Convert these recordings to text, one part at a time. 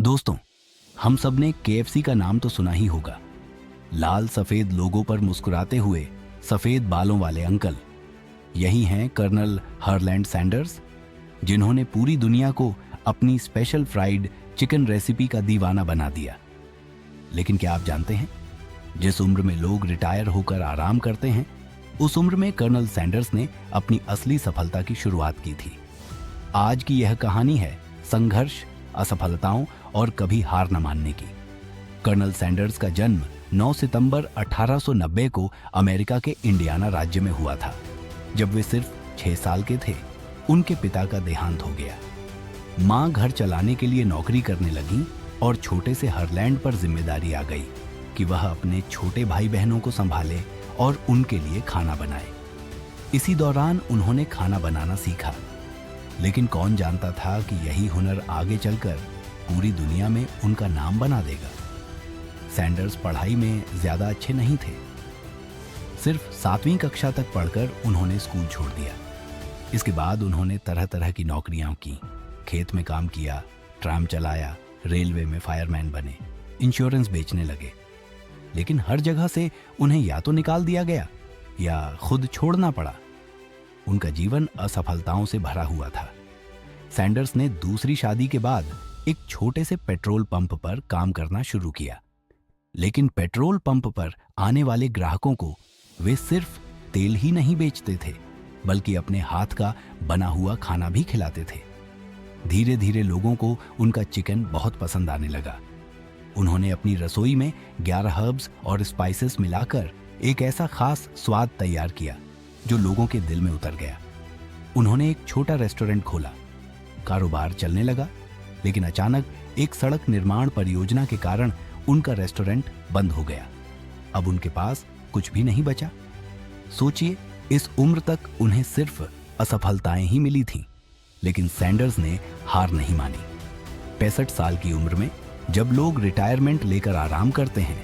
दोस्तों, हम सब ने केएफसी का नाम तो सुना ही होगा। लाल सफेद लोगों पर मुस्कुराते हुए सफेद बालों वाले अंकल, यही हैं कर्नल हरलैंड सैंडर्स, जिन्होंने पूरी दुनिया को अपनी स्पेशल फ्राइड चिकन रेसिपी का दीवाना बना दिया। लेकिन क्या आप जानते हैं, जिस उम्र में लोग रिटायर होकर आराम करते हैं, उस उम्र में कर्नल सैंडर्स ने अपनी असली सफलता की शुरुआत की थी। आज की यह कहानी है संघर्ष, असफलताओं और कभी हार न मानने की। कर्नल सैंडर्स का जन्म 9 सितंबर 1890 को अमेरिका के इंडियाना राज्य में हुआ था। जब वे सिर्फ 6 साल के थे, उनके पिता का देहांत हो गया। मां घर चलाने के लिए नौकरी करने लगी और छोटे से हरलैंड पर जिम्मेदारी आ गई कि वह अपने छोटे भाई बहनों को संभाले और उनके लिए खाना बनाए। इसी दौरान उन्होंने खाना बनाना सीखा, लेकिन कौन जानता था कि यही हुनर आगे चलकर पूरी दुनिया में उनका नाम बना देगा। सैंडर्स पढ़ाई में ज्यादा अच्छे नहीं थे। सिर्फ 7वीं कक्षा तक पढ़कर उन्होंने स्कूल छोड़ दिया। इसके बाद उन्होंने तरह तरह की नौकरियां की, खेत में काम किया, ट्राम चलाया, रेलवे में फायरमैन बने, इंश्योरेंस बेचने लगे। लेकिन हर जगह से उन्हें या तो निकाल दिया गया या खुद छोड़ना पड़ा। उनका जीवन असफलताओं से भरा हुआ था। सैंडर्स ने दूसरी शादी के बाद एक छोटे से पेट्रोल पंप पर काम करना शुरू किया। लेकिन पेट्रोल पंप पर आने वाले ग्राहकों को वे सिर्फ तेल ही नहीं बेचते थे, बल्कि अपने हाथ का बना हुआ खाना भी खिलाते थे। धीरे धीरे लोगों को उनका चिकन बहुत पसंद आने लगा। उन्होंने अपनी रसोई में 11 हर्ब्स और स्पाइसेस मिलाकर एक ऐसा खास स्वाद तैयार किया जो लोगों के दिल में उतर गया। उन्होंने एक छोटा रेस्टोरेंट खोला। कारोबार चलने लगा, लेकिन अचानक एक सड़क निर्माण परियोजना के कारण उनका रेस्टोरेंट बंद हो गया। अब उनके पास कुछ भी नहीं बचा। सोचिए, इस उम्र तक उन्हें सिर्फ असफलताएं ही मिली थीं, लेकिन सैंडर्स ने हार नहीं मानी। 65 साल की उम्र में जब लोग रिटायरमेंट लेकर आराम करते हैं,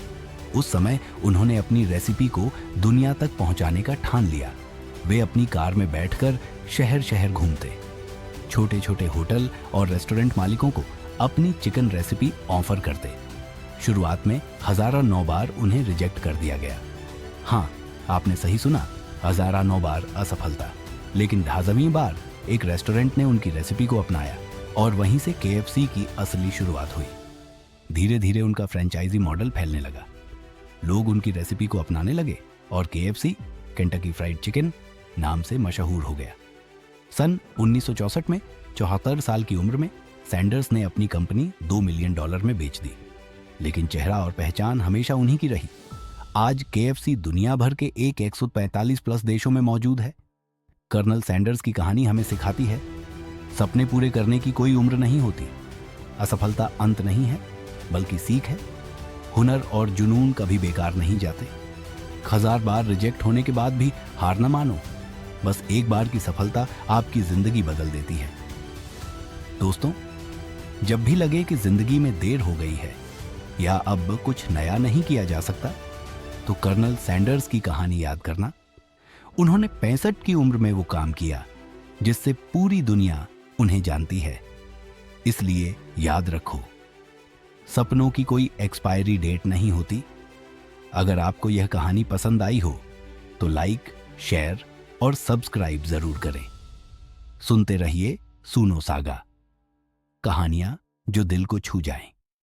उस समय उन्होंने अपनी रेसिपी को दुनिया तक पहुंचाने का ठान लिया। वे अपनी कार में बैठकर शहर शहर घूमते, छोटे छोटे होटल और रेस्टोरेंट मालिकों को अपनी चिकन रेसिपी ऑफर करते। शुरुआत में 1009 बार उन्हें रिजेक्ट कर दिया गया। हाँ, आपने सही सुना, 1009 बार असफलता। लेकिन 10वीं बार एक रेस्टोरेंट ने उनकी रेसिपी को अपनाया और वहीं से केएफसी की असली शुरुआत हुई। धीरे धीरे उनका फ्रेंचाइजी मॉडल फैलने लगा। लोग उनकी रेसिपी को अपनाने लगे और केएफसी, केंटकी फ्राइड चिकन नाम से मशहूर हो गया। सन 1964 में 74 साल की उम्र में सैंडर्स ने अपनी कंपनी $2 मिलियन में बेच दी। लेकिन चेहरा और पहचान हमेशा उन्हीं की रही। आज केएफसी दुनिया भर के 145 प्लस देशों में मौजूद है। कर्नल सैंडर्स की कहानी हमें सिखाती है, सपने पूरे करने की कोई उम्र नहीं होती। असफलता अंत नहीं है, बल्कि सीख है। हुनर और जुनून कभी बेकार नहीं जाते। 1000 बार रिजेक्ट होने के बाद भी हार न मानो। बस एक बार की सफलता आपकी जिंदगी बदल देती है। दोस्तों, जब भी लगे कि जिंदगी में देर हो गई है या अब कुछ नया नहीं किया जा सकता, तो कर्नल सैंडर्स की कहानी याद करना। उन्होंने 65 की उम्र में वो काम किया जिससे पूरी दुनिया उन्हें जानती है। इसलिए याद रखो, सपनों की कोई एक्सपायरी डेट नहीं होती। अगर आपको यह कहानी पसंद आई हो तो लाइक, शेयर और सब्सक्राइब जरूर करें। सुनते रहिए सुनो सागा, कहानियां जो दिल को छू जाएं।